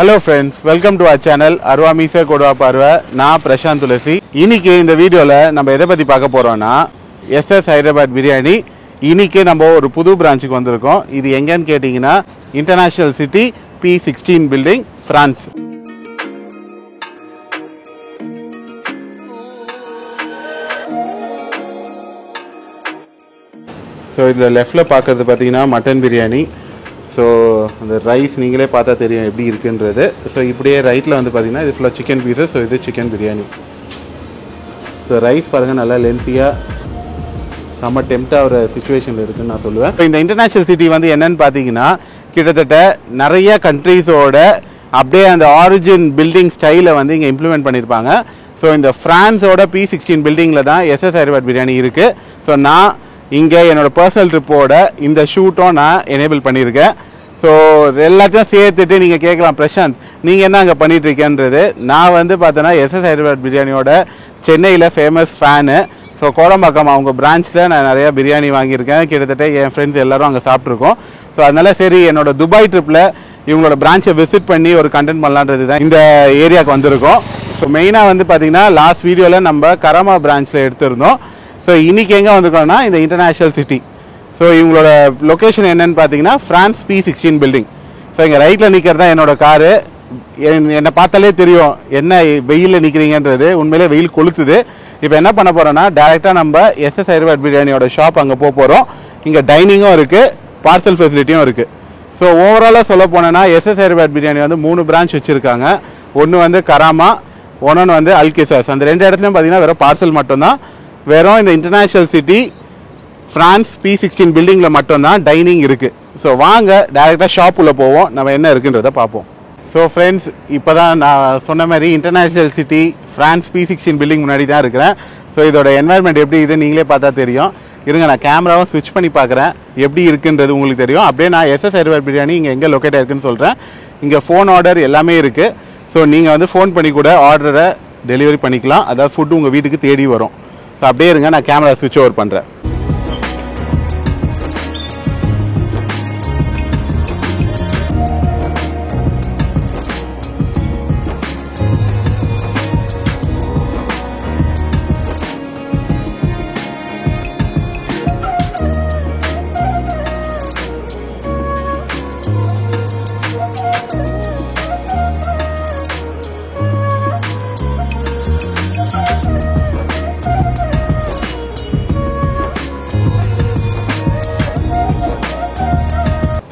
Hello friends, welcome to our channel Arva Meesa Kodva Parva. நான் பிரசாந்த் துளசி. இன்னைக்கு இந்த வீடியோல நம்ம எதை பத்தி பார்க்க போறோம்னா SS ஹைதராபாத் பிரியாணி. இன்னைக்கு நம்ம ஒரு புது பிரான்ச்சுக்கு வந்திருக்கோம். இது எங்கன்னு கேட்டிங்கன்னா international city P16 building France. So இதில் லெஃப்டில் பார்க்குறது பார்த்தீங்கன்னா மட்டன் பிரியாணி. ஸோ அந்த ரைஸ் நீங்களே பார்த்தா தெரியும் எப்படி இருக்குன்றது. ஸோ இப்படியே ரைட்டில் வந்து பார்த்தீங்கன்னா இது ஃபுல்லாக சிக்கன் பீசஸ். ஸோ இது சிக்கன் பிரியாணி. ஸோ ரைஸ் பாருங்கள் நல்லா லென்த்தியாக செம்ம டெம்ப்டாக ஒரு சுச்சுவேஷனில் இருக்குதுன்னு நான் சொல்லுவேன். இப்போ இந்த இன்டர்நேஷ்னல் சிட்டி வந்து என்னென்னு பார்த்தீங்கன்னா கிட்டத்தட்ட நிறைய கண்ட்ரீஸோட அப்படியே அந்த ஆரிஜின் பில்டிங் ஸ்டைலை வந்து இங்கே இம்ப்ளிமெண்ட் பண்ணியிருப்பாங்க. ஸோ இந்த ஃப்ரான்ஸோட P16 பில்டிங்கில் தான் SS ஹைதராபாத் பிரியாணி இருக்குது. ஸோ நான் இங்கே என்னோடய பர்சனல் ட்ரிப்போட இந்த ஷூட்டும் நான் எனேபிள் பண்ணியிருக்கேன். ஸோ எல்லாத்தையும் சேர்த்துட்டு நீங்கள் கேட்கலாம், பிரசாந்த் நீங்கள் என்ன அங்கே பண்ணிகிட்ருக்கேன்றது. நான் வந்து பார்த்தோன்னா SS ஹைதராபாத் பிரியாணியோட சென்னையில் ஃபேமஸ் ஃபேனு. ஸோ கோடம்பாக்கம் அவங்க பிரான்ச்சில் நான் நிறையா பிரியாணி வாங்கியிருக்கேன். கிட்டத்தட்ட என் ஃப்ரெண்ட்ஸ் எல்லோரும் அங்கே சாப்பிட்ருக்கோம். ஸோ அதனால் சரி என்னோடய துபாய் ட்ரிப்பில் இவங்களோட பிரான்ச்சை விசிட் பண்ணி ஒரு கண்டென்ட் பண்ணலான்றது தான் இந்த ஏரியாவுக்கு வந்திருக்கோம். ஸோ மெயினாக வந்து பார்த்திங்கன்னா லாஸ்ட் வீடியோவில் நம்ம கராமா பிரான்ச்சில் எடுத்திருந்தோம். ஸோ இன்றைக்கி எங்கே வந்திருக்கோம்னா இந்த இன்டர்நேஷ்னல் சிட்டி. ஸோ இவங்களோட லொக்கேஷன் என்னென்னு பார்த்தீங்கன்னா ஃப்ரான்ஸ் P16 பில்டிங். ஸோ இங்கே ரைட்டில் நிற்கிறது தான் என்னோடய காரு. என்னை பார்த்தாலே தெரியும் என்ன வெயிலில் நிற்கிறீங்கன்றது. உண்மையிலே வெயில் கொளுத்துது. இப்போ என்ன பண்ண போகிறோன்னா டேரெக்டாக நம்ம SS ஹைதராபாத் பிரியாணியோட ஷாப் அங்கே போகிறோம். இங்கே டைனிங்கும் இருக்குது, பார்சல் ஃபெசிலிட்டியும் இருக்குது. ஸோ ஓவராலாக சொல்ல போனோன்னா SS ஹைதராபாத் பிரியாணி வந்து 3 பிரான்ச் வச்சுருக்காங்க. ஒன்று வந்து கராமா, ஒன்று வந்து அல்கிசாஸ். அந்த 2 இடத்துலையும் பார்த்தீங்கன்னா வெறும் பார்சல் மட்டும்தான். வெறும் இந்த இன்டர்நேஷ்னல் சிட்டி ஃப்ரான்ஸ் P16 பில்டிங்கில் மட்டும்தான் டைனிங் இருக்குது. ஸோ வாங்க டேரெக்டாக ஷாப் உள்ளே போவோம், நம்ம என்ன இருக்குன்றதை பார்ப்போம். ஸோ ஃப்ரெண்ட்ஸ் இப்போ தான் நான் சொன்ன மாதிரி international city France P16 building முன்னாடி தான் இருக்கிறேன். ஸோ இதோட என்வாயர்மெண்ட் எப்படி இது நீங்களே பார்த்தா தெரியும். இருங்க நான் கேமராவை ஸ்விட்ச் பண்ணி பார்க்குறேன் எப்படி இருக்குன்றது உங்களுக்கு தெரியும். அப்படியே நான் SS ஹைதராபாத் பிரியாணி இங்கே எங்கே லொக்கேட் ஆயிருக்குன்னு சொல்கிறேன். இங்கே ஃபோன் ஆர்டர் எல்லாமே இருக்குது. ஸோ நீங்கள் வந்து ஃபோன் பண்ணி கூட ஆர்டரை டெலிவரி பண்ணிக்கலாம். அதாவது ஃபுட்டு உங்கள் வீட்டுக்கு தேடி வரும். ஸோ அப்படியே இருங்க நான் கேமரா ஸ்விட்ச் ஓவர் பண்ணுறேன்.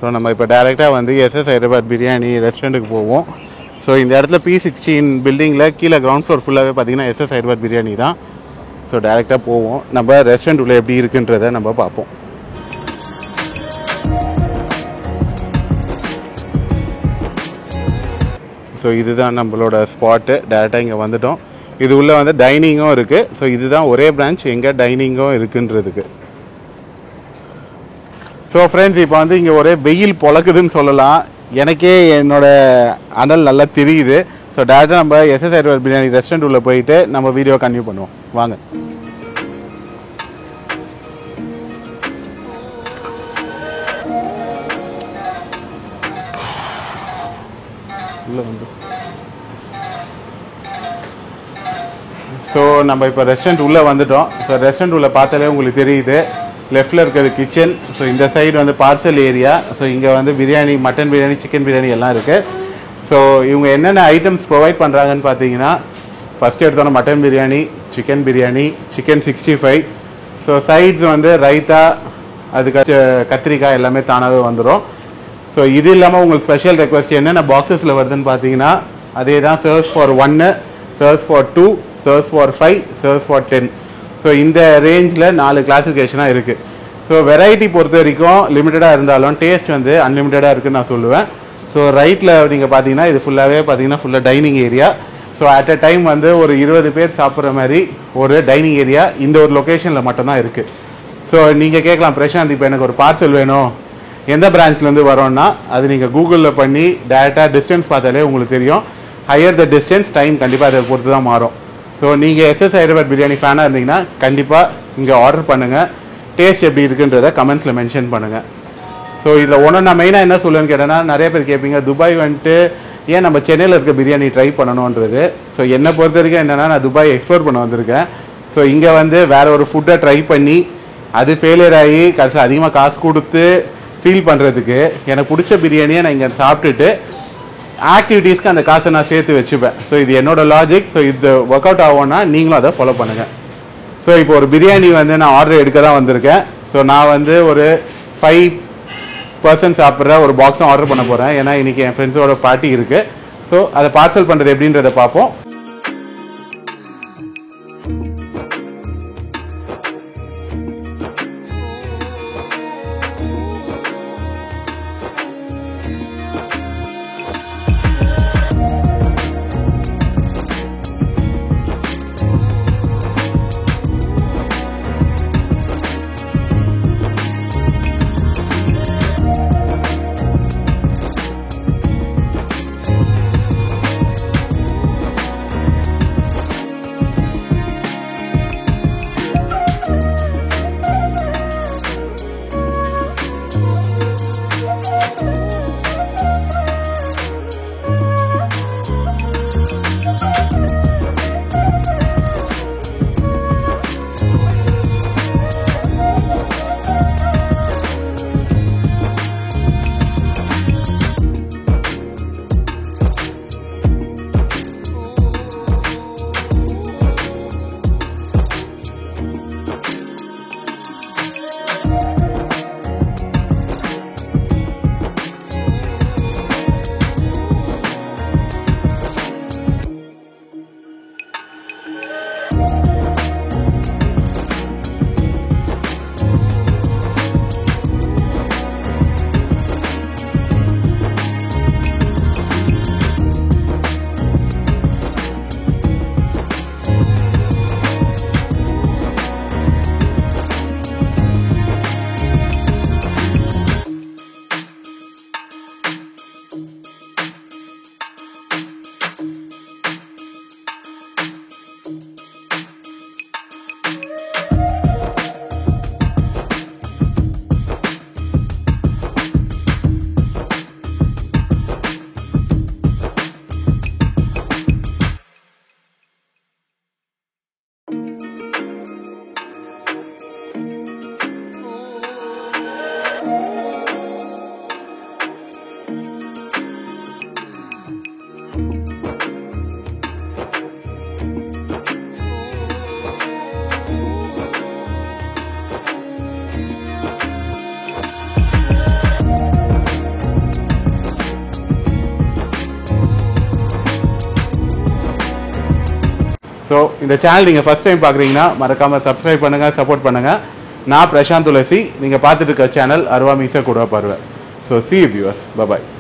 ஸோ நம்ம இப்போ டேரெக்டாக வந்து SS ஹைதராபாத் பிரியாணி ரெஸ்டாரண்ட்டுக்கு போவோம். ஸோ இந்த இடத்துல P16 பில்டிங்கில் கீழே கிரவுண்ட் ஃப்ளோர் ஃபுல்லாகவே பார்த்தீங்கன்னா SS ஹைதராபாத் பிரியாணி தான். ஸோ டேரெக்டாக போவோம், நம்ம ரெஸ்டாரண்ட் உள்ள எப்படி இருக்குன்றதை நம்ம பார்ப்போம். ஸோ இதுதான் நம்மளோட ஸ்பாட்டு. டேரெக்டாக இங்கே வந்துட்டோம். இது உள்ளே வந்து டைனிங்கும் இருக்குது. ஸோ இதுதான் ஒரே பிரான்ச் எங்கே டைனிங்கும் இருக்குன்றதுக்கு. ஸோ ஃப்ரெண்ட்ஸ் இப்போ வந்து இங்கே ஒரே வெயில் பொழக்குதுன்னு சொல்லலாம். எனக்கே என்னோடய அனல் நல்லா தெரியுது. ஸோ டேரெக்டாக நம்ம SS ஹைதராபாத் பிரியாணி ரெஸ்டாரண்ட் உள்ளே போயிட்டு நம்ம வீடியோ கன்டினியூ பண்ணுவோம். வாங்க. உள்ளே வந்து ஸோ நம்ம இப்போ ரெஸ்டாரண்ட் உள்ளே வந்துட்டோம். ஸோ ரெஸ்டாரண்ட் உள்ளே பார்த்தாலே உங்களுக்கு தெரியுது. லெஃப்டில் இருக்கிறது கிச்சன். ஸோ இந்த சைடு வந்து பார்சல் ஏரியா. ஸோ இங்கே வந்து பிரியாணி, மட்டன் பிரியாணி, சிக்கன் பிரியாணி எல்லாம் இருக்குது. ஸோ இவங்க என்னென்ன ஐட்டம்ஸ் ப்ரொவைட் பண்ணுறாங்கன்னு பார்த்தீங்கன்னா ஃபஸ்ட்டு எடுத்தோன்னா mutton biryani, chicken biryani, chicken 65. So sides வந்து ரைத்தா, அதுக்கு கத்திரிக்காய் எல்லாமே தானாகவே வந்துடும். ஸோ இது இல்லாமல் உங்களுக்கு ஸ்பெஷல் ரெக்வஸ்ட் என்னென்ன பாக்ஸஸில் வருதுன்னு பார்த்தீங்கன்னா அதே தான். Serves for 1, serves for 2, serves for 5, serves for 10. So இந்த ரேஞ்சில் 4 கிளாஸிஃபிகேஷனாக இருக்குது. ஸோ வெரைட்டி பொறுத்த வரைக்கும் லிமிட்டடாக இருந்தாலும் டேஸ்ட் வந்து அன்லிமிட்டடாக இருக்குதுன்னு நான் சொல்லுவேன். ஸோ ரைட்டில் நீங்கள் பார்த்தீங்கன்னா இது ஃபுல்லாகவே பார்த்தீங்கன்னா ஃபுல்லாக dining area. So at a time வந்து ஒரு 20 பேர் சாப்பிட்ற மாதிரி ஒரு டைனிங் ஏரியா இந்த ஒரு லொக்கேஷனில் மட்டும்தான் இருக்குது. ஸோ நீங்கள் கேட்கலாம், பிரசாந்த் இப்போ எனக்கு ஒரு பார்சல் வேணும், எந்த பிரான்ச்லேருந்து வரோன்னா அது நீங்கள் கூகுளில் பண்ணி டேரெக்டாக டிஸ்டன்ஸ் பார்த்தாலே உங்களுக்கு தெரியும். ஹையர் த டிஸ்டன்ஸ் டைம் கண்டிப்பாக அதை பொறுத்து தான் மாறும். ஸோ நீங்கள் SS ஹைதராபாத் பிரியாணி ஃபேனாக இருந்தீங்கன்னா கண்டிப்பாக இங்கே ஆர்டர் பண்ணுங்கள். டேஸ்ட் எப்படி இருக்குன்றதை கமெண்ட்ஸில் மென்ஷன் பண்ணுங்கள். ஸோ இதில் ஒன்று நான் மெயினாக என்ன சொல்லுவேன்னு கேட்டேன்னா, நிறைய பேர் கேட்பீங்க துபாய் வந்துட்டு ஏன் நம்ம சென்னையில் இருக்க பிரியாணி ட்ரை பண்ணணுன்றது. ஸோ என்னை பொறுத்த வரைக்கும் என்னென்னா, நான் துபாய் எக்ஸ்ப்ளோர் பண்ண வந்திருக்கேன். ஸோ இங்கே வந்து வேறு ஒரு ஃபுட்டை ட்ரை பண்ணி அது ஃபெயிலியர் ஆகி கடைசி அதிகமாக காசு கொடுத்து ஃபீல் பண்ணுறதுக்கு எனக்கு பிடிச்ச பிரியாணியை நான் இங்கே சாப்பிட்டுட்டு ஆக்டிவிட்டீஸ்க்கு அந்த காசை நான் சேர்த்து வச்சுப்பேன். ஸோ இது என்னோட லாஜிக். ஸோ இது ஒர்க் அவுட் ஆகும்னா நீங்களும் அதை ஃபாலோ பண்ணுங்கள். ஸோ இப்போ ஒரு பிரியாணி வந்து நான் ஆர்டர் எடுக்க தான் வந்திருக்கேன். ஸோ நான் வந்து ஒரு 5% சாப்பிட்ற ஒரு பாக்ஸும் ஆர்டர் பண்ண போகிறேன். ஏன்னா இன்றைக்கி என் ஃப்ரெண்ட்ஸோட பார்ட்டி இருக்குது. ஸோ அதை பார்சல் பண்ணுறது எப்படின்றத பார்ப்போம். ஸோ இந்த சேனல் நீங்கள் ஃபஸ்ட் டைம் பார்க்குறீங்கன்னா மறக்காமல் சப்ஸ்கிரைப் பண்ணுங்கள், சப்போர்ட் பண்ணுங்கள். நான் பிரசாந்த் துளசி. நீங்கள் பார்த்துட்டு இருக்க சேனல் அருவா மீசை கூட பார்வை. So see you viewers. Bye bye.